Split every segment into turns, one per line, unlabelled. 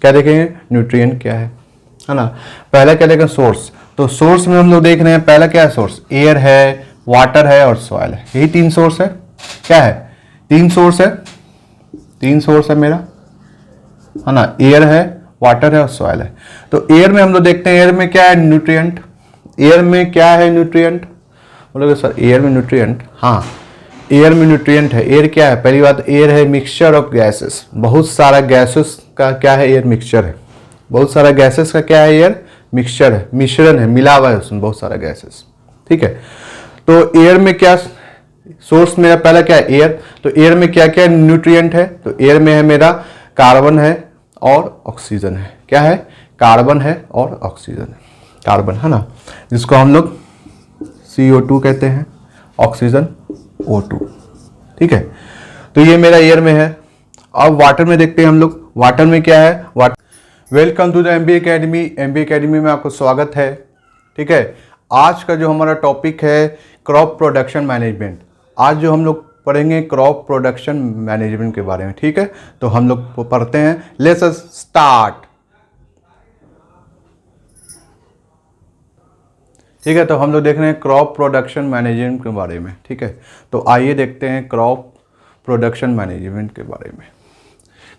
क्या देखेंगे, न्यूट्रिएंट क्या है ना। पहला क्या देखें, सोर्स। तो सोर्स में हम लोग देख रहे हैं, पहला क्या है सोर्स, एयर है, वाटर है और सॉइल है। यही 3 सोर्स है। क्या है, 3 सोर्स है, 3 सोर्स है मेरा, है ना। एयर है, वाटर है और सॉइल है। तो एयर में हम लोग देखते हैं, एयर में क्या है, न्यूट्रिएंट। एयर में क्या है, न्यूट्रिएंट। बोलोगे सर एयर में न्यूट्रिएंट, हाँ एयर में न्यूट्रिएंट है। एयर क्या है, पहली बात एयर है मिक्सचर ऑफ गैसेस, बहुत सारा गैसेस का क्या है, एयर मिक्सचर है। बहुत सारा गैसेस का क्या है, एयर मिक्सचर है, मिश्रण है, मिला हुआ है उसमें बहुत सारा गैसेस। ठीक है, तो एयर में क्या, सोर्स मेरा पहला क्या है, एयर। तो एयर में क्या क्या न्यूट्रिएंट है, तो एयर में है मेरा कार्बन है और ऑक्सीजन है। क्या है, कार्बन है और ऑक्सीजन है। कार्बन है ना, जिसको हम लोग CO2 कहते हैं, ऑक्सीजन O2। ठीक है, तो ये मेरा एयर में है। अब वाटर में देखते हैं हम लोग, वाटर में क्या है, water. Welcome to the MBA academy. MBA academy में आपको स्वागत है। ठीक है, आज का जो हमारा टॉपिक है क्रॉप प्रोडक्शन मैनेजमेंट। आज जो हम लोग पढ़ेंगे क्रॉप प्रोडक्शन मैनेजमेंट के बारे में। ठीक है, तो हम लोग पढ़ते हैं, लेट्स अस स्टार्ट। ठीक है, तो हम लोग देख रहे हैं क्रॉप प्रोडक्शन मैनेजमेंट के बारे में। ठीक है, तो आइए देखते हैं क्रॉप प्रोडक्शन मैनेजमेंट के बारे में।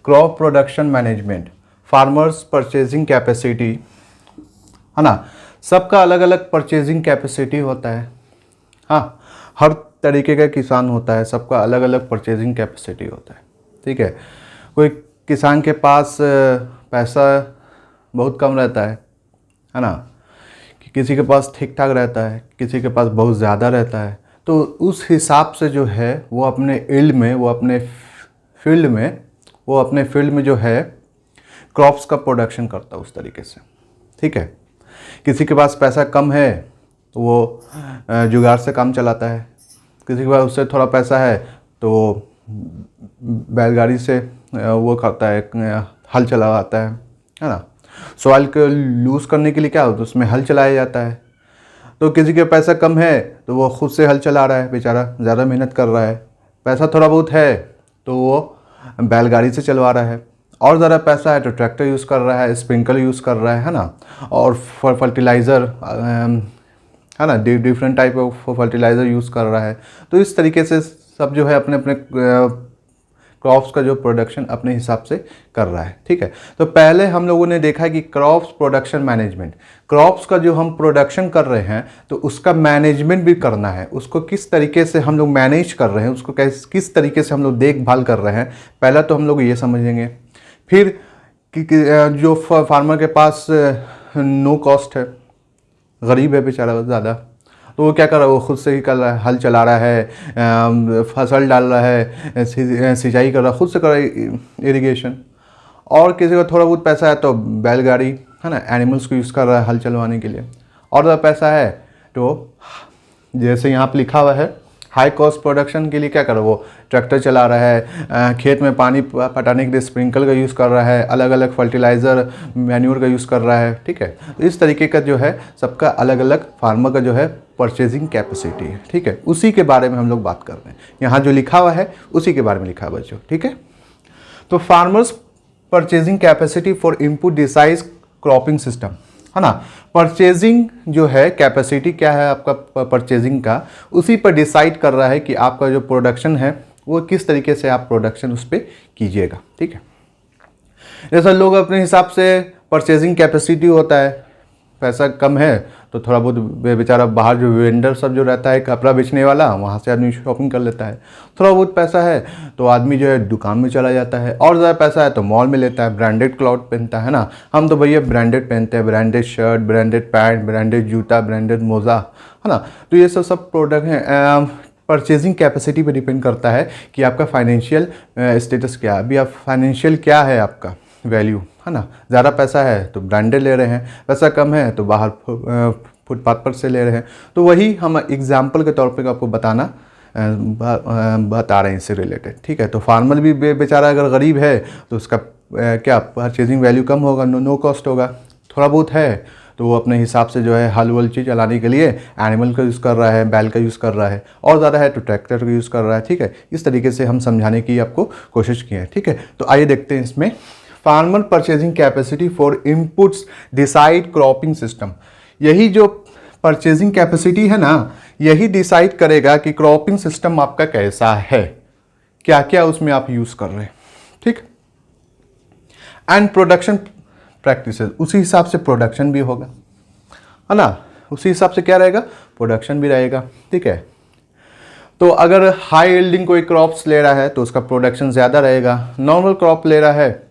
Crop production management, farmers purchasing capacity, है ना। सबका अलग अलग परचेजिंग कैपेसिटी होता है। हाँ, हर तरीके का किसान होता है, सबका अलग अलग परचेजिंग कैपेसिटी होता है। ठीक है, कोई किसान के पास पैसा बहुत कम रहता है ना, किसी के पास ठीक ठाक रहता है, किसी के पास बहुत ज़्यादा रहता है। तो उस हिसाब से जो है वो अपने इल्ड में, वो अपने फील्ड में जो है क्रॉप्स का प्रोडक्शन करता है उस तरीके से। ठीक है, किसी के पास पैसा कम है तो वो जुगाड़ से काम चलाता है, किसी के पास उससे थोड़ा पैसा है तो बैलगाड़ी से वो करता है, हल चलाता है ना। सॉइल को लूज़ करने के लिए क्या होता है, उसमें हल चलाया जाता है। तो किसी के पैसा कम है तो वो खुद से हल चला रहा है, बेचारा ज़्यादा मेहनत कर रहा है। पैसा थोड़ा बहुत है तो वो बैलगाड़ी से चलवा रहा है। और ज़्यादा पैसा है तो ट्रैक्टर यूज़ कर रहा है, स्प्रिंकलर यूज़ कर रहा है ना। और फर्टिलाइज़र है ना, different type of fertiliser use कर रहा है। तो इस तरीके से सब जो है अपने अपने क्रॉप्स का जो प्रोडक्शन अपने हिसाब से कर रहा है। ठीक है, तो पहले हम लोगों ने देखा कि क्रॉप्स प्रोडक्शन मैनेजमेंट, क्रॉप्स का जो हम प्रोडक्शन कर रहे हैं तो उसका मैनेजमेंट भी करना है। उसको किस तरीके से हम लोग मैनेज कर रहे हैं, उसको किस तरीके से हम लोग देखभाल कर रहे हैं, पहला तो हम लोग ये समझेंगे। फिर कि जो फार्मर के पास नो कॉस्ट है, गरीब है बेचारा ज़्यादा, तो वो क्या कर रहा है, वो खुद से ही कर रहा है, हल चला रहा है, फसल डाल रहा है, सिंचाई कर रहा है, खुद से कर रहा है इरिगेशन। और किसी को थोड़ा बहुत पैसा है तो बैलगाड़ी, है ना, एनिमल्स को यूज़ कर रहा है हल चलवाने के लिए। और ज़्यादा पैसा है तो जैसे यहाँ पर लिखा हुआ है हाई कॉस्ट प्रोडक्शन के लिए क्या कर रहा है, वो ट्रैक्टर चला रहा है, खेत में पानी पटाने के लिए स्प्रिंकल का यूज़ कर रहा है, अलग अलग फर्टिलाइज़र मैन्योर का यूज़ कर रहा है। ठीक है, तो इस तरीके का जो है सबका अलग अलग फार्मर का जो है परचेजिंग कैपेसिटी है। ठीक है, उसी के बारे में हम लोग बात कर रहे हैं, यहाँ जो लिखा हुआ है उसी के बारे में लिखा हुआ बच्चों। ठीक है, तो farmers purchasing capacity for input decides cropping system, है ना। परचेजिंग जो है कैपेसिटी क्या है आपका परचेजिंग का, उसी पर डिसाइड कर रहा है कि आपका जो प्रोडक्शन है वो किस तरीके से आप प्रोडक्शन उस पर कीजिएगा। ठीक है, जैसा लोग अपने हिसाब से परचेजिंग कैपेसिटी होता है, पैसा कम है तो थोड़ा बहुत बेचारा बाहर जो वेंडर सब जो रहता है कपड़ा बेचने वाला, वहाँ से आदमी शॉपिंग कर लेता है। थोड़ा बहुत पैसा है तो आदमी जो है दुकान में चला जाता है। और ज़्यादा पैसा है तो मॉल में लेता है, ब्रांडेड क्लॉथ पहनता है ना। हम तो भैया ब्रांडेड पहनते हैं, branded shirt, branded pant, branded जूता, ब्रांडेड मोज़ा, है ना। तो ये सब प्रोडक्ट हैं। परचेजिंग कैपेसिटी पे डिपेंड करता है कि आपका फाइनेंशियल स्टेटस क्या है, अभी आप फाइनेंशियल क्या है आपका वैल्यू, है ना। ज़्यादा पैसा है तो ब्रांडेड ले रहे हैं, पैसा कम है तो बाहर फुटपाथ पर से ले रहे हैं। तो वही हम एग्जाम्पल के तौर पे आपको बता रहे हैं इससे रिलेटेड। ठीक है, तो फार्मर भी बेचारा अगर गरीब है तो उसका क्या परचेजिंग वैल्यू कम होगा, नो कॉस्ट होगा। थोड़ा बहुत है तो वो अपने हिसाब से जो है हल वल चीज़ चलाने के लिए एनिमल का यूज़ कर रहा है, बैल का यूज़ कर रहा है। और ज़्यादा है तो ट्रैक्टर का यूज़ कर रहा है। ठीक है, इस तरीके से हम समझाने की आपको कोशिश की है। ठीक है, तो आइए देखते हैं इसमें farmer purchasing capacity for inputs decide cropping system. यही जो परचेजिंग कैपेसिटी है ना, यही डिसाइड करेगा कि क्रॉपिंग सिस्टम आपका कैसा है, क्या क्या उसमें आप यूज़ कर रहे हैं, ठीक। एंड प्रोडक्शन प्रैक्टिसेस, उसी हिसाब से प्रोडक्शन भी होगा, है ना, उसी हिसाब से क्या रहेगा, प्रोडक्शन भी रहेगा, ठीक है। तो अगर हाई यील्डिंग कोई क्रॉप्स ले रहा है तो उसका प्रोडक्शन ज़्यादा रहेगा, नॉर्मल क्रॉप ले रहा है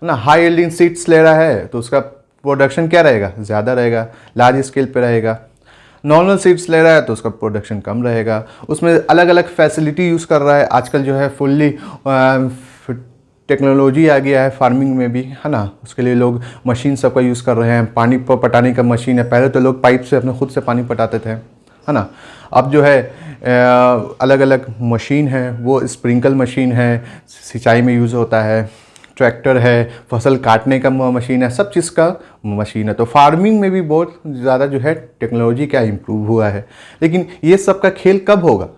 ना, हाई यील्डिंग सीड्स ले रहा है तो उसका प्रोडक्शन क्या रहेगा, ज़्यादा रहेगा, लार्ज स्केल पे रहेगा। नॉर्मल सीड्स ले रहा है तो उसका प्रोडक्शन कम रहेगा। उसमें अलग अलग फैसिलिटी यूज़ कर रहा है, आजकल जो है फुल्ली टेक्नोलॉजी आ गया है फार्मिंग में भी, है ना, उसके लिए लोग मशीन सबका यूज़ कर रहे हैं। पानी पटाने का मशीन है, पहले तो लोग पाइप से अपने खुद से पानी पटाते थे, है ना, अब जो है अलग अलग मशीन है, वो स्प्रिंकल मशीन है, सिंचाई में यूज़ होता है, ट्रैक्टर है, फसल काटने का मशीन है, सब चीज़ का मशीन है। तो फार्मिंग में भी बहुत ज़्यादा जो है टेक्नोलॉजी क्या इम्प्रूव हुआ है। लेकिन ये सब का खेल कब होगा,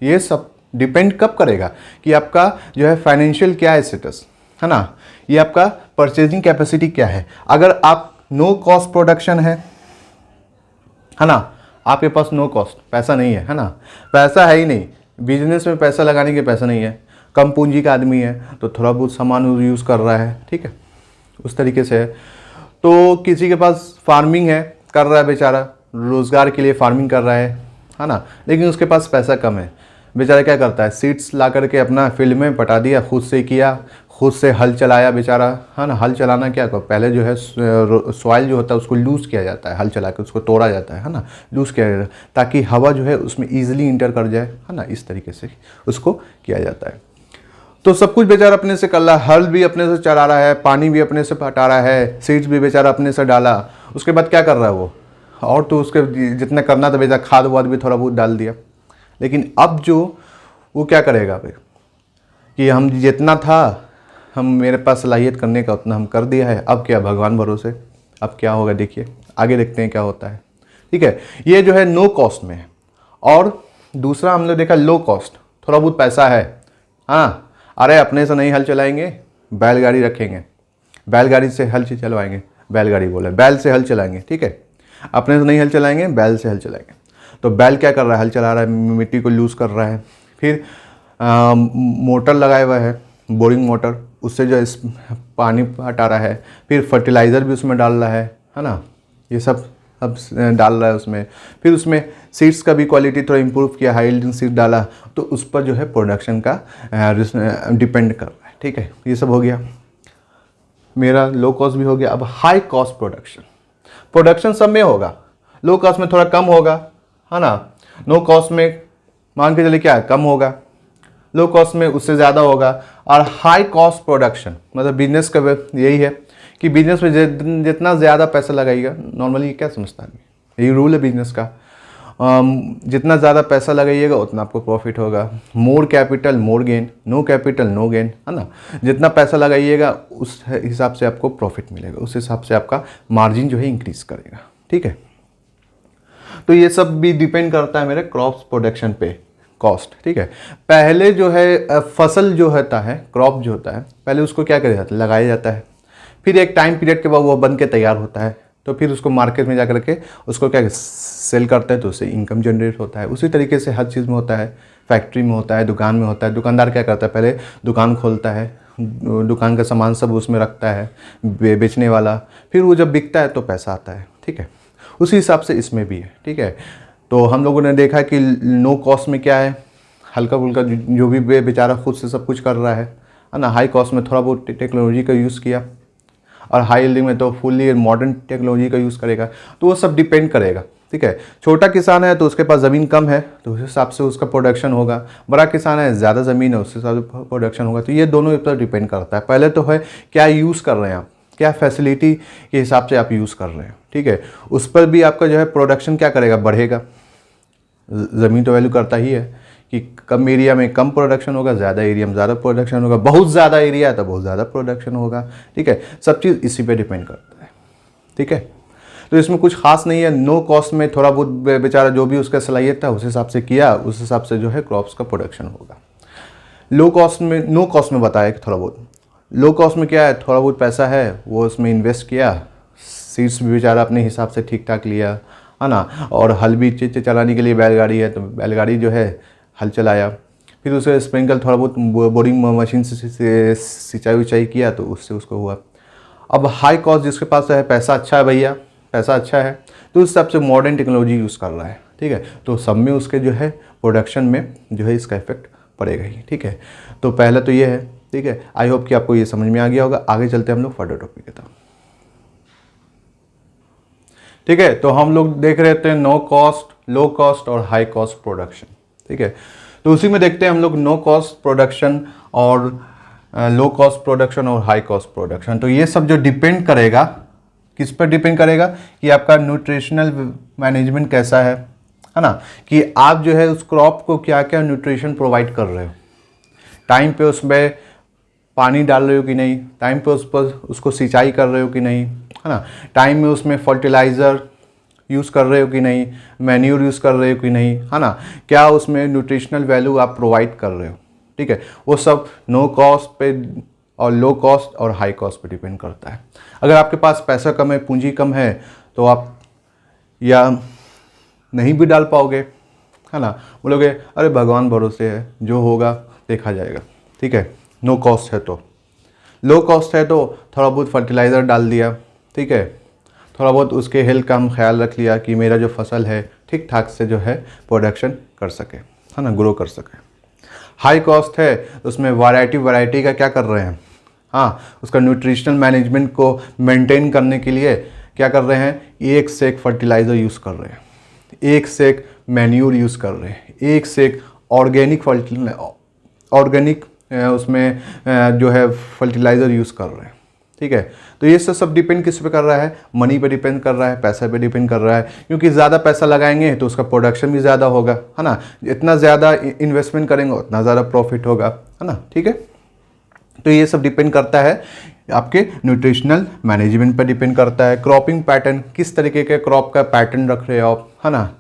ये सब डिपेंड कब करेगा कि आपका जो है फाइनेंशियल क्या है स्टेटस, है ना, ये आपका परचेजिंग कैपेसिटी क्या है। अगर आप नो कॉस्ट प्रोडक्शन है ना, आपके पास नो कॉस्ट पैसा नहीं है ना, पैसा है ही नहीं, बिजनेस में पैसा लगाने के पैसा नहीं है, कम पूंजी का आदमी है तो थोड़ा बहुत सामान यूज़ कर रहा है, ठीक है, उस तरीके से है। तो किसी के पास फार्मिंग है, कर रहा है बेचारा, रोज़गार के लिए फार्मिंग कर रहा है ना, लेकिन उसके पास पैसा कम है, बेचारा क्या करता है, सीड्स ला करके अपना फील्ड में पटा दिया, खुद से किया, खुद से हल चलाया बेचारा, है ना। हल चलाना क्या को पहले जो है सॉइल जो होता है उसको लूज़ किया जाता है, हल चला के उसको तोड़ा जाता है ना, लूज़ किया जाता है ताकि हवा जो है उसमें ईजिली इंटर कर जाए, है ना, इस तरीके से उसको किया जाता है। तो सब कुछ बेचारा अपने से कर रहा है, हल भी अपने से चला रहा है, पानी भी अपने से पटा रहा है, सीड्स भी बेचारा अपने से डाला, उसके बाद क्या कर रहा है वो, और तो उसके जितना करना था बेचारा खाद वाद भी थोड़ा बहुत डाल दिया। लेकिन अब जो वो क्या करेगा भाई कि हम जितना था, हम मेरे पास सलाहियत करने का उतना हम कर दिया है, अब क्या, भगवान भरोसे, अब क्या होगा देखिए, आगे देखते हैं क्या होता है, ठीक है। ये जो है नो कॉस्ट में है। और दूसरा हम लोग देखा लो कॉस्ट, थोड़ा बहुत पैसा है, हाँ, अरे अपने से नहीं हल चलाएंगे, बैलगाड़ी रखेंगे, बैलगाड़ी से हल चलवाएंगे, बैलगाड़ी बोले, बैल से हल चलाएंगे, ठीक है, अपने से नहीं हल चलाएंगे, बैल से हल चलाएंगे। तो बैल क्या कर रहा है, हल चला रहा है, मिट्टी को लूज़ कर रहा है, फिर मोटर लगाया हुआ है, बोरिंग मोटर, उससे जो पानी हटा रहा है, फिर फर्टिलाइज़र भी उसमें डाल रहा है ना, ये सब अब डाल रहा है उसमें, फिर उसमें सीड्स का भी क्वालिटी थोड़ा इम्प्रूव किया, हाई यील्डिंग सीड डाला, तो उस पर जो है प्रोडक्शन का डिपेंड कर रहा है, ठीक है। ये सब हो गया, मेरा लो कॉस्ट भी हो गया। अब हाई कॉस्ट प्रोडक्शन सब में होगा, लो कॉस्ट में थोड़ा कम होगा, है ना, नो कॉस्ट में मान के चलिए क्या कम होगा, लो कॉस्ट में उससे ज़्यादा होगा। और हाई कॉस्ट प्रोडक्शन मतलब बिजनेस का यही है कि बिजनेस में जितना ज़्यादा पैसा लगाइएगा, नॉर्मली क्या समझता है, यही रूल है बिजनेस का, जितना ज़्यादा पैसा लगाइएगा उतना आपको प्रॉफिट होगा। More capital more gain, no capital no gain, है ना, जितना पैसा लगाइएगा उस हिसाब से आपको प्रॉफिट मिलेगा, उस हिसाब से आपका मार्जिन जो है इंक्रीज करेगा, ठीक है। तो ये सब भी डिपेंड करता है मेरे क्रॉप्स प्रोडक्शन पे कॉस्ट, ठीक है। पहले जो है फसल जो होता है, क्रॉप जो होता है, पहले उसको क्या किया जाता है, लगाया जाता है, फिर एक टाइम पीरियड के बाद वो बन के तैयार होता है, तो फिर उसको मार्केट में जा कर के उसको क्या सेल करते हैं, तो उससे इनकम जनरेट होता है। उसी तरीके से हर चीज़ में होता है, फैक्ट्री में होता है, दुकान में होता है। दुकानदार क्या करता है, पहले दुकान खोलता है, दुकान का सामान सब उसमें रखता है बेचने वाला, फिर वो जब बिकता है तो पैसा आता है, ठीक है। उसी हिसाब से इसमें भी है, ठीक है। तो हम लोगों ने देखा कि नो कॉस्ट में क्या है, हल्का फुल्का जो भी बेचारा खुद से सब कुछ कर रहा है ना। हाई कॉस्ट में थोड़ा बहुत टेक्नोलॉजी का यूज़ किया, और हाई यील्डिंग में तो फुल्ली मॉडर्न टेक्नोलॉजी का यूज़ करेगा। तो वो सब डिपेंड करेगा, ठीक है। छोटा किसान है तो उसके पास ज़मीन कम है, तो उस हिसाब से उसका प्रोडक्शन होगा। बड़ा किसान है, ज़्यादा ज़मीन है, उस हिसाब से प्रोडक्शन होगा। तो ये दोनों पर डिपेंड करता है। पहले तो है क्या यूज़ कर रहे हैं आप, क्या फैसिलिटी के हिसाब से आप यूज़ कर रहे हैं, ठीक है, उस पर भी आपका जो है प्रोडक्शन क्या करेगा, बढ़ेगा। ज़मीन तो वैल्यू करता ही है कि कम एरिया में कम प्रोडक्शन होगा, ज़्यादा एरिया में ज़्यादा प्रोडक्शन होगा, बहुत ज़्यादा एरिया है तो बहुत ज़्यादा प्रोडक्शन होगा, ठीक है। सब चीज़ इसी पे डिपेंड करता है, ठीक है। तो इसमें कुछ खास नहीं है। नो कॉस्ट में थोड़ा बहुत बेचारा जो भी उसका सलाहियत था उस हिसाब से किया, उस हिसाब से जो है क्रॉप्स का प्रोडक्शन होगा। लो कॉस्ट में, नो कॉस्ट में बताया कि थोड़ा बहुत लो कॉस्ट में क्या है, थोड़ा बहुत पैसा है वो उसमें इन्वेस्ट किया, सीड्स भी बेचारा अपने हिसाब से ठीक ठाक लिया, है ना, और हल भी चलाने के लिए बैलगाड़ी है तो बैलगाड़ी जो है हल चलाया, फिर उसे स्प्रिंकल थोड़ा बहुत बोरिंग मशीन से सिंचाई विचाई किया तो उससे उसको हुआ। अब हाई कॉस्ट जिसके पास है, पैसा अच्छा है भैया, पैसा अच्छा है, तो उस हिसाब से मॉडर्न टेक्नोलॉजी यूज़ कर रहा है, ठीक है, तो सब में उसके जो है प्रोडक्शन में जो है इसका इफेक्ट पड़ेगा ही, ठीक है। तो पहला तो ये है, ठीक है। आई होप कि आपको ये समझ में आ गया होगा। आगे चलते हैं हम लोग फर्दर टॉपिक की तरफ, ठीक है। तो हम लोग देख रहे थे नो कॉस्ट, लो कॉस्ट और हाई कॉस्ट प्रोडक्शन, ठीक है। तो उसी में देखते हैं हम लोग नो कॉस्ट प्रोडक्शन और लो कॉस्ट प्रोडक्शन और हाई कॉस्ट प्रोडक्शन। तो ये सब जो डिपेंड करेगा, किस पर डिपेंड करेगा कि आपका न्यूट्रिशनल मैनेजमेंट कैसा है ना, कि आप जो है उस क्रॉप को क्या क्या न्यूट्रिशन प्रोवाइड कर रहे हो, टाइम पे उसमें पानी डाल रहे हो कि नहीं, टाइम पे उस पर उसको सिंचाई कर रहे हो कि नहीं, है ना, टाइम में उसमें फर्टिलाइज़र यूज़ कर रहे हो कि नहीं, मैन्यूर यूज़ कर रहे हो कि नहीं, है ना, क्या उसमें न्यूट्रिशनल वैल्यू आप प्रोवाइड कर रहे हो, ठीक है। वो सब नो कॉस्ट पे और लो कॉस्ट और हाई कॉस्ट पे डिपेंड करता है। अगर आपके पास पैसा कम है, पूंजी कम है, तो आप या नहीं भी डाल पाओगे, है ना, बोलोगे अरे भगवान भरोसे है, जो होगा देखा जाएगा, ठीक है। नो कॉस्ट है तो, लो कॉस्ट है तो थोड़ा बहुत फर्टिलाइज़र डाल दिया, ठीक है, थोड़ा बहुत उसके हेल्थ का हम ख्याल रख लिया कि मेरा जो फसल है ठीक ठाक से जो है प्रोडक्शन कर सके, है ना, ग्रो कर सके। हाई कॉस्ट है तो उसमें वैरायटी का क्या कर रहे हैं, हाँ, उसका न्यूट्रिशनल मैनेजमेंट को मेंटेन करने के लिए क्या कर रहे हैं, एक से एक फर्टिलाइज़र यूज़ कर रहे हैं, एक से एक मैन्यूर यूज़ कर रहे हैं, एक से एक ऑर्गेनिक उसमें जो है फर्टिलाइज़र यूज़ कर रहे हैं, ठीक है। तो ये सब डिपेंड किस पे कर रहा है, मनी पे डिपेंड कर रहा है, पैसे पे डिपेंड कर रहा है, क्योंकि ज़्यादा पैसा लगाएंगे तो उसका प्रोडक्शन भी ज़्यादा होगा, है ना, जितना ज़्यादा इन्वेस्टमेंट करेंगे उतना ज़्यादा प्रॉफिट होगा, है ना, ठीक है। तो ये सब डिपेंड करता है आपके न्यूट्रिशनल मैनेजमेंट पर डिपेंड करता है। क्रॉपिंग पैटर्न, किस तरीके के क्रॉप का पैटर्न रख रहे हो आप, है ना,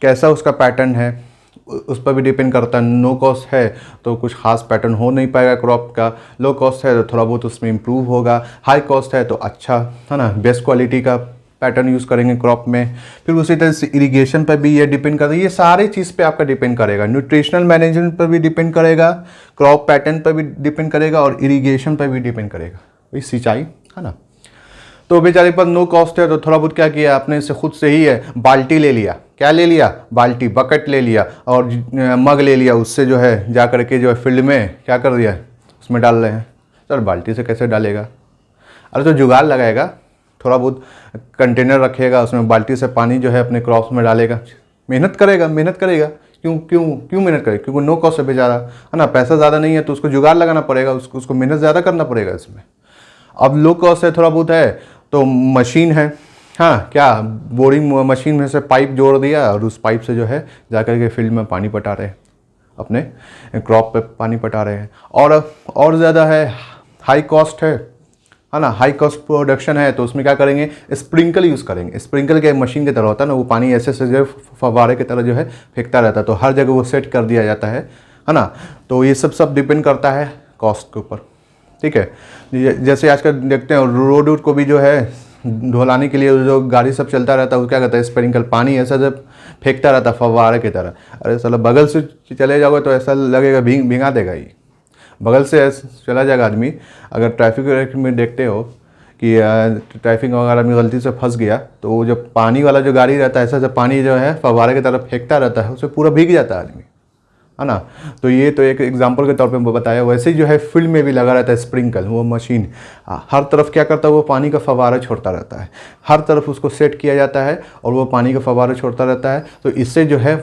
कैसा उसका पैटर्न है, उस पर भी डिपेंड करता है। नो कॉस्ट है तो कुछ खास पैटर्न हो नहीं पाएगा क्रॉप का, लो कॉस्ट है तो थोड़ा बहुत उसमें इम्प्रूव होगा, हाई कॉस्ट है तो अच्छा, है ना, बेस्ट क्वालिटी का पैटर्न यूज़ करेंगे क्रॉप में। फिर उसी तरह से इरिगेशन पर भी ये डिपेंड करता है, ये सारे चीज़ पे आपका डिपेंड करेगा, न्यूट्रिशनल मैनेजमेंट पर भी डिपेंड करेगा, क्रॉप पैटर्न पर भी डिपेंड करेगा और इरिगेशन पर भी डिपेंड करेगा, वही सिंचाई, है ना। तो बेचारे पर नो कॉस्ट है तो थोड़ा बहुत क्या किया आपने, से खुद से ही है, बाल्टी ले लिया, क्या ले लिया, बाल्टी, बकेट ले लिया और मग ले लिया, उससे जो है जा करके जो है फील्ड में क्या कर दिया, उसमें डाल रहे हैं। सर बाल्टी से कैसे डालेगा, अरे तो जुगाड़ लगाएगा, थोड़ा बहुत कंटेनर रखेगा, उसमें बाल्टी से पानी जो है अपने क्रॉप्स में डालेगा, मेहनत करेगा। क्यों क्यों क्यों मेहनत करेगा, क्योंकि नो कॉस्ट है बेचारा, है ना, पैसा ज़्यादा नहीं है तो उसको जुगाड़ लगाना पड़ेगा, उसको मेहनत ज़्यादा करना पड़ेगा इसमें। अब लो कॉस्ट है, थोड़ा बहुत है तो मशीन है, हाँ, क्या बोरिंग मशीन में से पाइप जोड़ दिया और उस पाइप से जो है जाकर के फील्ड में पानी पटा रहे हैं, अपने क्रॉप पे पानी पटा रहे हैं। और ज़्यादा है, हाई कॉस्ट है ना, हाई कॉस्ट प्रोडक्शन है तो उसमें क्या करेंगे, स्प्रिंकल यूज़ करेंगे। स्प्रिंकल के मशीन की तरह होता है ना, वो पानी ऐसे से जो फव्वारे की तरह जो है फेंकता रहता है, तो हर जगह वो सेट कर दिया जाता है ना। तो ये सब डिपेंड करता है कॉस्ट के ऊपर, ठीक है। जैसे आजकल देखते हैं रोड को भी जो है ढोलाने के लिए जो गाड़ी सब चलता रहता है वो क्या करता है, स्प्रिंकल पानी ऐसा जब फेंकता रहता है फव्वारे की तरह, अरे साला बगल से चले जाओगे तो ऐसा लगेगा भिंगा देगा ही, बगल से चला जाएगा आदमी। अगर ट्रैफिक में देखते हो कि ट्रैफिक वगैरह में गलती से फंस गया तो वो जो पानी वाला जो गाड़ी रहता है ऐसा जब पानी जो है फव्वारे की तरफ फेंकता रहता है, उससे पूरा भीग जाता है आदमी, है ना। तो ये तो एक एग्जांपल के तौर पे बताया। वैसे ही जो है फील्ड में भी लगा रहता है स्प्रिंकल, वो मशीन हर तरफ क्या करता है, वो पानी का फव्वारा छोड़ता रहता है, हर तरफ उसको सेट किया जाता है और वो पानी का फव्वारा छोड़ता रहता है। तो इससे जो है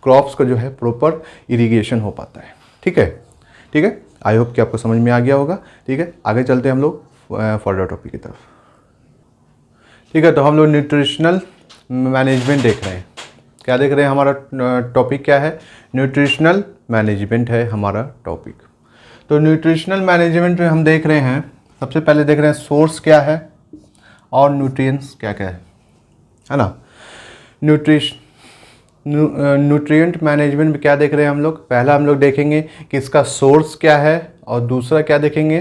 क्रॉप्स को जो है प्रॉपर इरिगेशन हो पाता है, ठीक है। आई होप कि आपको समझ में आ गया होगा, ठीक है। आगे चलते हैं हम लोग फर्दर टॉपिक की तरफ, ठीक है। तो हम लोग न्यूट्रिशनल मैनेजमेंट देख रहे हैं, क्या देख रहे हैं, हमारा टॉपिक क्या है, न्यूट्रिशनल मैनेजमेंट है हमारा टॉपिक। तो न्यूट्रिशनल मैनेजमेंट में हम देख रहे हैं, सबसे पहले देख रहे हैं सोर्स क्या है और न्यूट्रिएंट्स क्या क्या है ना। न्यूट्रिएंट मैनेजमेंट में क्या देख रहे हैं हम लोग, पहला हम लोग देखेंगे कि इसका सोर्स क्या है और दूसरा क्या देखेंगे,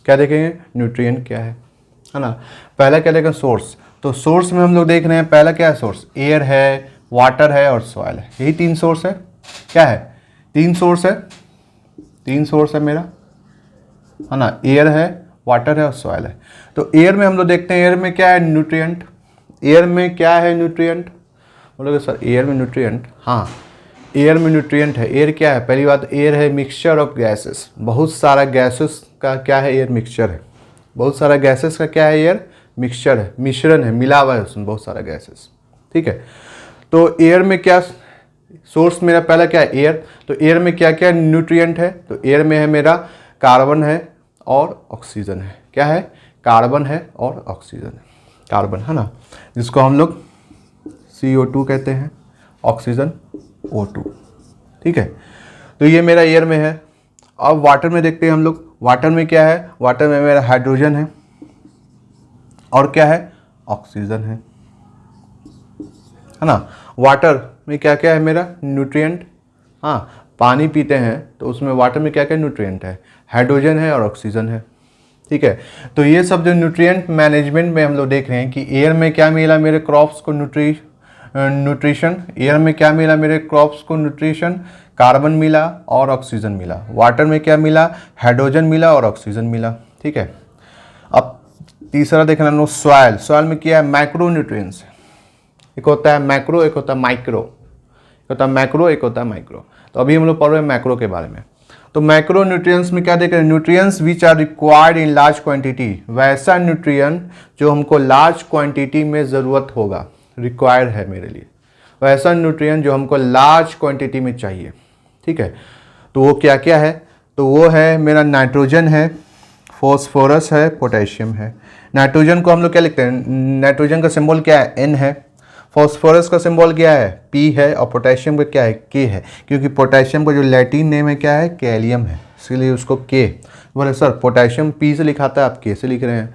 क्या देखेंगे, न्यूट्रिएंट क्या है ना। पहला क्या देखें, सोर्स। तो सोर्स में हम लोग देख रहे हैं, पहला क्या है सोर्स, एयर है, वाटर है और सॉइल है। यही 3 सोर्स है। क्या है, 3 सोर्स है, 3 सोर्स है मेरा, है ना। एयर है, वाटर है और सॉइल है। तो एयर में हम लोग देखते हैं, एयर में क्या है, न्यूट्रिएंट। एयर में क्या है, न्यूट्रिएंट। बोलोगे सर एयर में न्यूट्रिएंट, हाँ एयर में न्यूट्रिएंट है। एयर क्या है, पहली बात एयर है मिक्सचर ऑफ गैसेस, बहुत सारा गैसेस का क्या है, एयर मिक्सचर है। बहुत सारा गैसेस का क्या है, एयर मिक्सचर है, मिश्रण है, मिला हुआ है उसमें बहुत सारा गैसेस। ठीक है, तो एयर में क्या, सोर्स मेरा पहला क्या है, एयर। तो एयर में क्या क्या न्यूट्रिएंट है, तो एयर में है मेरा कार्बन है और ऑक्सीजन है। क्या है, कार्बन है और ऑक्सीजन है। कार्बन है ना, जिसको हम लोग CO2 कहते हैं, ऑक्सीजन O2। ठीक है, तो ये मेरा एयर में है। अब वाटर में देखते हैं हम लोग, वाटर में क्या है, वाटर में मेरा हाइड्रोजन है और क्या है, ऑक्सीजन है ना। वाटर में क्या क्या है मेरा, न्यूट्रिएंट। हाँ, पानी पीते हैं तो उसमें वाटर में क्या क्या न्यूट्रिएंट है, हाइड्रोजन है और ऑक्सीजन है। ठीक है, तो ये सब जो न्यूट्रिएंट मैनेजमेंट में हम लोग देख रहे हैं कि एयर में क्या मिला मेरे क्रॉप्स को, न्यूट्रिशन। एयर में क्या मिला मेरे क्रॉप्स को, न्यूट्रिशन, कार्बन मिला और ऑक्सीजन मिला। वाटर में क्या मिला, हाइड्रोजन मिला और ऑक्सीजन मिला। ठीक है, अब तीसरा देखना लो, सॉइल। सॉइल में क्या है, माइक्रो न्यूट्रिएंट्स। एक होता है मैक्रो, एक होता है माइक्रो। एक होता है मैक्रो, एक होता है माइक्रो। तो अभी हम लोग पढ़ रहे हैं मैक्रो के बारे में। तो मैक्रो न्यूट्रिएंट्स में क्या देख रहे हैं, nutrients which are required in large quantity. वैसा न्यूट्रिएंट जो हमको लार्ज क्वांटिटी में ज़रूरत होगा, रिक्वायर्ड है मेरे लिए, वैसा न्यूट्रिएंट जो हमको लार्ज क्वांटिटी में चाहिए। ठीक है, तो वो क्या क्या है, तो वो है मेरा नाइट्रोजन है, फॉस्फोरस है, पोटेशियम है। नाइट्रोजन को हम लोग क्या लिखते हैं, नाइट्रोजन का सिंबल क्या है, N है। फॉस्फोरस का सिंबल क्या है, P है। और पोटेशियम का क्या है, K है, क्योंकि पोटेशियम का जो लैटिन नेम है क्या है, कैलियम है, इसलिए उसको K। बोले सर पोटेशियम P से लिखाता है, आप K से लिख रहे हैं।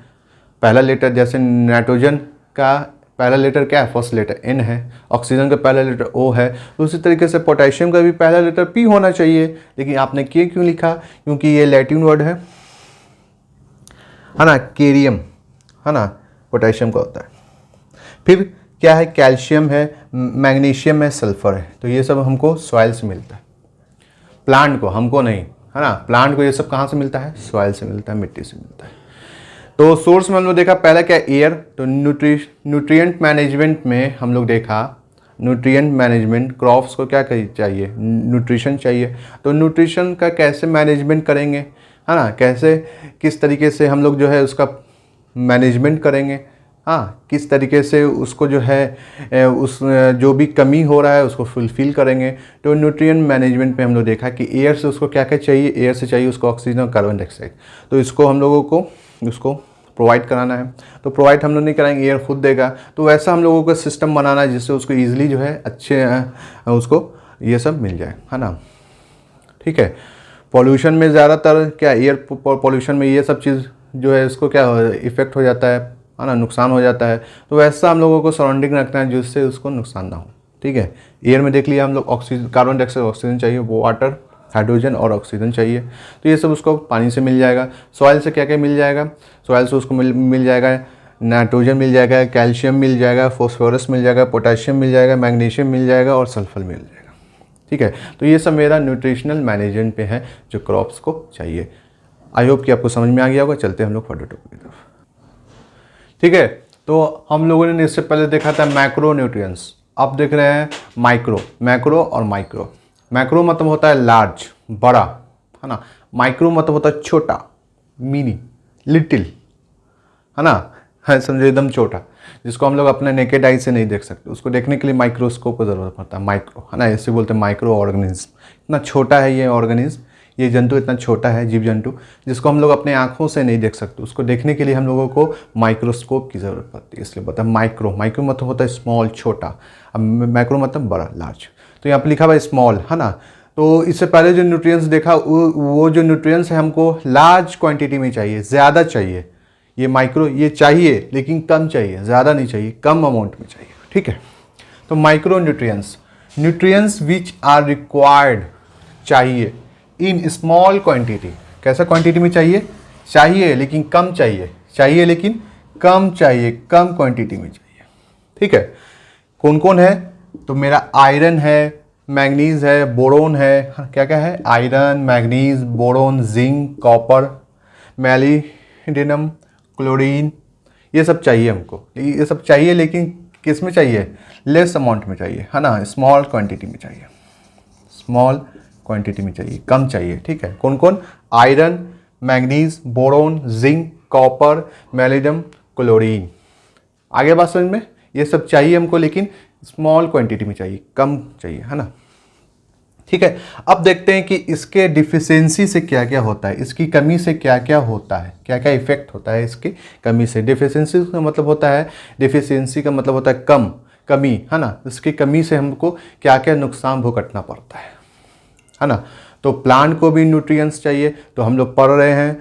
पहला लेटर जैसे नाइट्रोजन का पहला लेटर क्या है, फर्स्ट लेटर N है, ऑक्सीजन का पहला लेटर O है, तो उसी तरीके से पोटेशियम का भी पहला लेटर P होना चाहिए। लेकिन आपने K क्यों लिखा, क्योंकि ये लैटिन वर्ड है ना, केरियम है ना, पोटेशियम का होता है। फिर क्या है, कैल्शियम है, मैग्नीशियम है, सल्फर है। तो ये सब हमको सॉइल से मिलता है, प्लांट को, हमको नहीं, है ना। प्लांट को ये सब कहाँ से मिलता है, सॉइल से मिलता है, मिट्टी से मिलता है। तो सोर्स में हम लोग देखा पहला क्या, एयर। तो न्यूट्रिएंट मैनेजमेंट में हम लोग देखा, न्यूट्रिएंट मैनेजमेंट, क्रॉप्स को क्या चाहिए, न्यूट्रिशन चाहिए। तो न्यूट्रिशन का कैसे मैनेजमेंट करेंगे, है ना, कैसे किस तरीके से हम लोग जो है उसका मैनेजमेंट करेंगे, हाँ, किस तरीके से उसको जो है उस जो भी कमी हो रहा है उसको फुलफ़िल करेंगे। तो न्यूट्रिएंट मैनेजमेंट में हम लोग देखा कि एयर से उसको क्या क्या चाहिए, एयर से चाहिए उसको ऑक्सीजन और कार्बन डाइऑक्साइड। तो इसको हम लोगों को उसको प्रोवाइड कराना है। तो प्रोवाइड हम लोग नहीं कराएंगे, एयर खुद देगा। तो वैसा हम लोगों को सिस्टम बनाना है जिससे उसको ईजिली जो है अच्छे उसको ये सब मिल जाए, है ना। ठीक है, पॉल्यूशन में ज़्यादातर क्या, एयर पॉल्यूशन में ये सब चीज़ जो है इसको क्या इफ़ेक्ट हो जाता है ना, नुकसान हो जाता है। तो वैसा हम लोगों को सराउंडिंग रखना है जिससे उसको नुकसान ना हो। ठीक है, एयर में देख लिया हम लोग, ऑक्सीजन, कार्बन डाइऑक्साइड, ऑक्सीजन चाहिए, वाटर, हाइड्रोजन और ऑक्सीजन चाहिए। तो ये सब उसको पानी से मिल जाएगा। सॉइल से क्या क्या मिल जाएगा, सॉइल से उसको मिल जाएगा, नाइट्रोजन मिल जाएगा, कैल्शियम मिल जाएगा, फॉस्फोरस मिल जाएगा, पोटेशियम मिल जाएगा, मैग्नीशियम मिल जाएगा और सल्फर मिल जाएगा। ठीक है, तो ये सब मेरा न्यूट्रिशनल मैनेजमेंट पे है जो क्रॉप्स को चाहिए। आई होप कि आपको समझ में आ गया होगा। चलते हैं हम लोग फर्दर टॉपिक की तरफ। ठीक है, तो हम लोगों ने इससे पहले देखा था मैक्रो न्यूट्रिएंट्स, अब देख रहे हैं माइक्रो। मैक्रो और माइक्रो, मैक्रो मतलब होता है लार्ज, बड़ा, है ना। माइक्रो मतलब होता है छोटा, मिनी, लिटिल, है ना, है समझो एकदम छोटा, जिसको हम लोग अपने नेकेड आई से नहीं देख सकते। उसको देखने के लिए माइक्रोस्कोप की ज़रूरत पड़ता है, माइक्रो, है ना। ऐसे बोलते हैं माइक्रो ऑर्गेनिज्म। इतना छोटा है ये ऑर्गेनिज्म, ये जंतु इतना छोटा है, जीव जंतु, जिसको हम लोग अपने आँखों से नहीं देख सकते। उसको देखने के लिए हम लोगों को माइक्रोस्कोप की ज़रूरत पड़ती है, इसलिए पता है माइक्रो। माइक्रो मतलब होता है स्मॉल, छोटा। अब मैक्रो मतलब बड़ा, लार्ज। तो यहाँ पर लिखा हुआ है स्मॉल, है ना। तो इससे पहले जो न्यूट्रिएंट्स देखा वो जो न्यूट्रिएंट्स है हमको लार्ज क्वांटिटी में चाहिए, ज़्यादा चाहिए। ये माइक्रो ये चाहिए लेकिन कम चाहिए, ज़्यादा नहीं चाहिए, कम अमाउंट में चाहिए। ठीक है, तो micro nutrients, nutrients which are required चाहिए इन स्मॉल क्वांटिटी। कैसा क्वांटिटी में चाहिए, चाहिए लेकिन कम चाहिए, चाहिए लेकिन कम चाहिए, कम क्वांटिटी में चाहिए। ठीक है, कौन कौन है? तो मेरा आयरन है, मैग्नीज है, बोरोन है, क्या क्या है? Iron, manganese, boron, zinc, copper, molybdenum, chlorine, ये सब चाहिए हमको। ये सब चाहिए लेकिन किस में चाहिए? लेस अमाउंट में चाहिए, है ना, स्मॉल क्वांटिटी में चाहिए, स्मॉल क्वांटिटी में चाहिए, कम चाहिए। ठीक है, कौन कौन? Iron, manganese, boron, zinc, copper, molybdenum, chlorine. आगे बात समझ में? ये सब चाहिए हमको लेकिन स्मॉल क्वांटिटी में चाहिए, कम चाहिए, है ना। ठीक है, अब देखते हैं कि इसके डिफिशियंसी से क्या क्या होता है, इसकी कमी से क्या क्या होता है, क्या क्या इफेक्ट होता है इसकी कमी से। डिफिशियंसी का मतलब होता है, डिफिशियंसी का मतलब होता है कम, कमी, है ना। इसकी कमी से हमको क्या क्या नुकसान भुगतना पड़ता है ना। तो प्लांट को भी न्यूट्रिएंट्स चाहिए, तो हम लोग पढ़ रहे हैं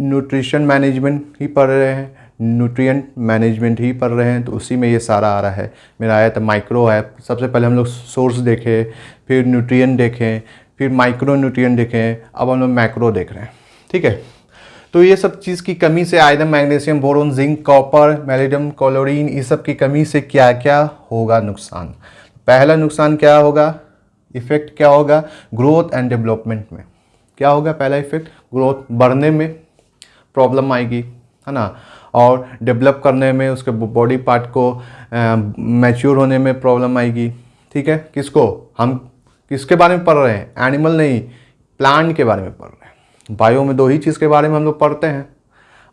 न्यूट्रिशन मैनेजमेंट ही पढ़ रहे हैं, न्यूट्रिएंट मैनेजमेंट ही पढ़ रहे हैं, तो उसी में ये सारा आ रहा है। मेरा आया था माइक्रो है, सबसे पहले हम लोग सोर्स देखे, फिर न्यूट्रिएंट देखें, फिर माइक्रो न्यूट्रिएंट देखें, अब हम लोग मैक्रो देख रहे हैं। ठीक है, तो ये सब चीज़ की कमी से iron, magnesium, boron, zinc, copper, molybdenum, chlorine, इस सब की कमी से क्या क्या होगा नुकसान। पहला नुकसान क्या होगा, इफेक्ट क्या होगा? ग्रोथ एंड डेवलपमेंट में क्या होगा? पहला इफेक्ट ग्रोथ बढ़ने में प्रॉब्लम आएगी, है ना, और डेवलप करने में, उसके बॉडी पार्ट को मैच्योर होने में प्रॉब्लम आएगी। ठीक है, किसको? हम किसके बारे में पढ़ रहे हैं? एनिमल नहीं, प्लांट के बारे में पढ़ रहे हैं। बायो में दो ही चीज़ के बारे में हम लोग पढ़ते हैं।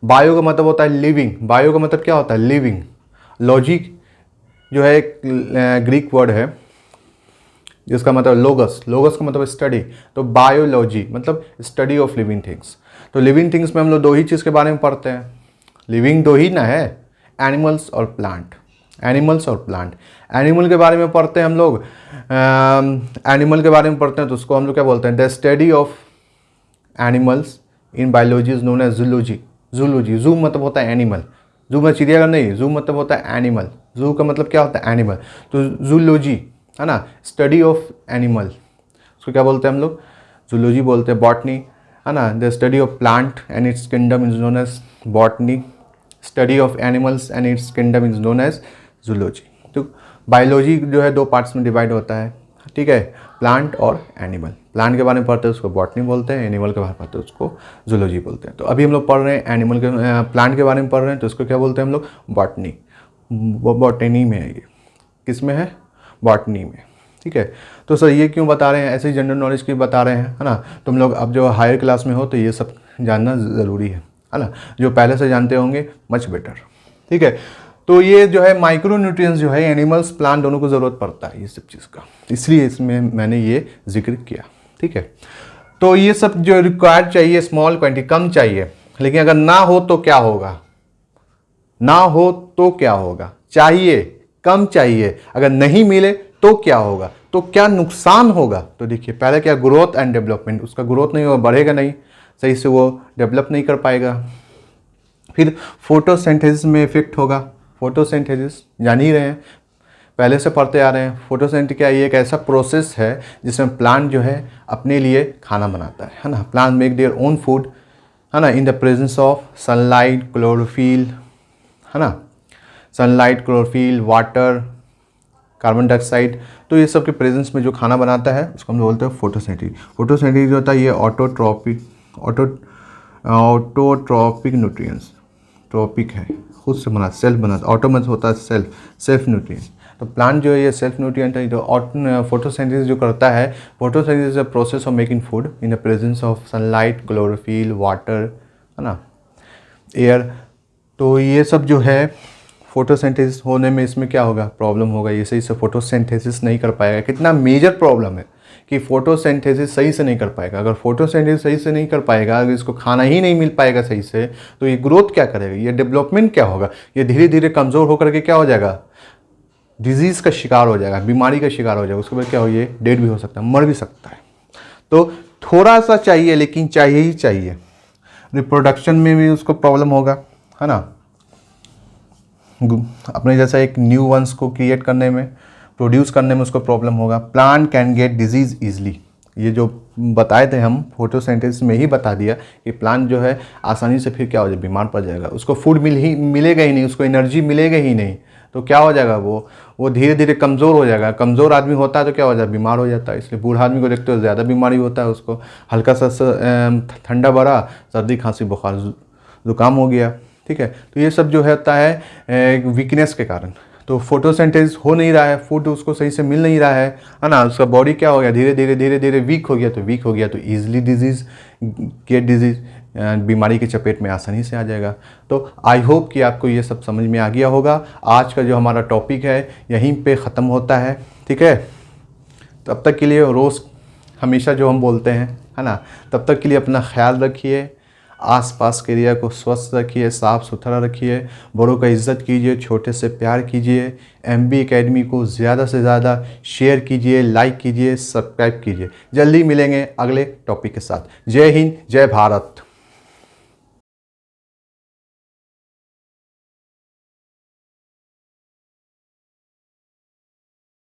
बायो का मतलब होता है लिविंग, बायो का मतलब क्या होता है? लिविंग। लॉजिक जो है एक ग्रीक वर्ड है जिसका मतलब लोगस, लोगस का मतलब स्टडी, तो बायोलॉजी मतलब स्टडी ऑफ लिविंग थिंग्स। तो लिविंग थिंग्स में हम लोग दो ही चीज़ के बारे में पढ़ते हैं, लिविंग दो ही ना है, एनिमल्स और प्लांट, एनिमल्स और प्लांट। एनिमल के बारे में पढ़ते हैं हम लोग, एनिमल के बारे में पढ़ते हैं तो उसको हम लोग क्या बोलते हैं? The study of animals in biology is known as zoology. Zoology, zoo मतलब होता है एनिमल, जू में चिड़ियाघर नहीं, जू मतलब होता है एनिमल, जू का मतलब क्या होता है? एनिमल। तो जूलॉजी, है ना, स्टडी ऑफ एनिमल, उसको क्या बोलते हैं हम लोग? जूलॉजी बोलते हैं। बॉटनी, है ना, the study of plant and its kingdom is known as botany, study of animals and its kingdom is known as zoology. तो बायोलॉजी जो है दो पार्ट्स में डिवाइड होता है। ठीक है, प्लांट और एनिमल। प्लांट के बारे में पढ़ते हैं उसको बॉटनी बोलते हैं, एनिमल के बारे में पढ़ते हैं उसको जूलॉजी बोलते हैं। तो अभी हम लोग पढ़ रहे हैं एनिमल के, प्लांट के बारे में पढ़ रहे हैं तो उसको क्या बोलते हैं हम लोग? बॉटनी। बॉटनी में है ये, किस में है? बॉटनी में। ठीक है, तो सर ये क्यों बता रहे हैं? ऐसे ही जनरल नॉलेज की बता रहे हैं, है ना। तुम लोग अब जो हायर क्लास में हो तो ये सब जानना ज़रूरी है ना। जो पहले से जानते होंगे मच बेटर। ठीक है, तो ये जो है माइक्रो न्यूट्रिएंट्स जो है एनिमल्स प्लांट दोनों को ज़रूरत पड़ता है ये सब चीज़ का, इसलिए इसमें मैंने ये जिक्र किया। ठीक है, तो ये सब जो रिक्वायर्ड चाहिए स्मॉल क्वांटिटी, कम चाहिए, लेकिन अगर ना हो तो क्या होगा? ना हो तो क्या होगा? चाहिए, कम चाहिए, अगर नहीं मिले तो क्या होगा? तो क्या नुकसान होगा? तो देखिए पहले क्या, ग्रोथ एंड डेवलपमेंट, उसका ग्रोथ नहीं होगा, बढ़ेगा नहीं, सही से वो डेवलप नहीं कर पाएगा। फिर फोटोसिंथेसिस में इफेक्ट होगा। फोटोसिंथेसिस जान ही रहे हैं, पहले से पढ़ते आ रहे हैं। फोटोसिंथेसिस क्या, ये एक ऐसा प्रोसेस है जिसमें प्लांट जो है अपने लिए खाना बनाता है ना। Plant make their own food, है ना, in the presence of sunlight, chlorophyll, है ना, sunlight, chlorophyll, water, carbon dioxide, तो ये सब के प्रेजेंस में जो खाना बनाता है उसको हम बोलते हैं फोटोसिंथेसिस। फोटोसिंथेसिस जो होता है ये ऑटोट्रॉपिक न्यूट्रिएंट्स, ट्रॉपिक है, खुद से बना, सेल्फ बना, ऑटो में होता है सेल्फ न्यूट्रिएंट्स। तो प्लांट जो है ये सेल्फ न्यूट्रिएंट है। जो फोटोसिंथेसिस जो करता है, photosynthesis is a process of making food in the presence of sunlight, chlorophyll, water, है ना, एयर। तो ये सब जो है फोटोसिंथेसिस होने में इसमें क्या होगा? प्रॉब्लम होगा, ये सही से फोटोसिंथेसिस नहीं कर पाएगा। कितना मेजर प्रॉब्लम है कि फोटोसिंथेसिस सही से नहीं कर पाएगा। अगर फोटोसिंथेसिस सही से नहीं कर पाएगा, अगर इसको खाना ही नहीं मिल पाएगा सही से, तो ये ग्रोथ क्या करेगा? ये डेवलपमेंट क्या होगा? ये धीरे धीरे कमज़ोर होकर के क्या हो जाएगा? डिजीज़ का शिकार हो जाएगा, बीमारी का शिकार हो जाएगा। उसके बाद क्या हो, ये डेड भी हो सकता है, मर भी सकता है। तो थोड़ा सा चाहिए लेकिन चाहिए ही चाहिए। रिप्रोडक्शन में भी उसको प्रॉब्लम होगा, है ना, अपने जैसा एक न्यू वंस को क्रिएट करने में, प्रोड्यूस करने में उसको प्रॉब्लम होगा। Plant can get disease easily, ये जो बताए थे हम फोटोसिंथेसिस में ही बता दिया कि प्लांट जो है आसानी से फिर क्या हो जाए, बीमार पड़ जाएगा। उसको फूड मिलेगा ही नहीं, उसको एनर्जी मिलेगा ही नहीं, तो क्या हो जाएगा, वो धीरे धीरे कमज़ोर हो जाएगा। कमज़ोर आदमी होता है तो क्या हो जाता है, बीमार हो जाता है। इसलिए बूढ़ा आदमी को देखते हो ज़्यादा बीमारी होता है, उसको हल्का सा ठंडा बढ़ा, सर्दी खांसी बुखार ज़ुकाम हो गया, ठीक है। तो ये सब जो होता है वीकनेस के कारण। तो फोटोसिंथेसिस हो नहीं रहा है, फूड उसको सही से मिल नहीं रहा है ना। उसका बॉडी क्या हो गया, धीरे धीरे वीक हो गया, तो ईजिली डिजीज़ डिजीज़ बीमारी के चपेट में आसानी से आ जाएगा। तो आई होप कि आपको ये सब समझ में आ गया होगा। आज का जो हमारा टॉपिक है यहीं पे ख़त्म होता है, ठीक है। तब तक के लिए रोज़ हमेशा जो हम बोलते हैं, है ना, तब तक के लिए अपना ख्याल रखिए, आसपास के एरिया को स्वस्थ रखिए, साफ़ सुथरा रखिए, बड़ों का इज़्ज़त कीजिए, छोटे से प्यार कीजिए। MB एकेडमी को ज़्यादा से ज़्यादा शेयर कीजिए, लाइक कीजिए, सब्सक्राइब कीजिए। जल्दी मिलेंगे अगले टॉपिक के साथ। जय हिंद, जय भारत।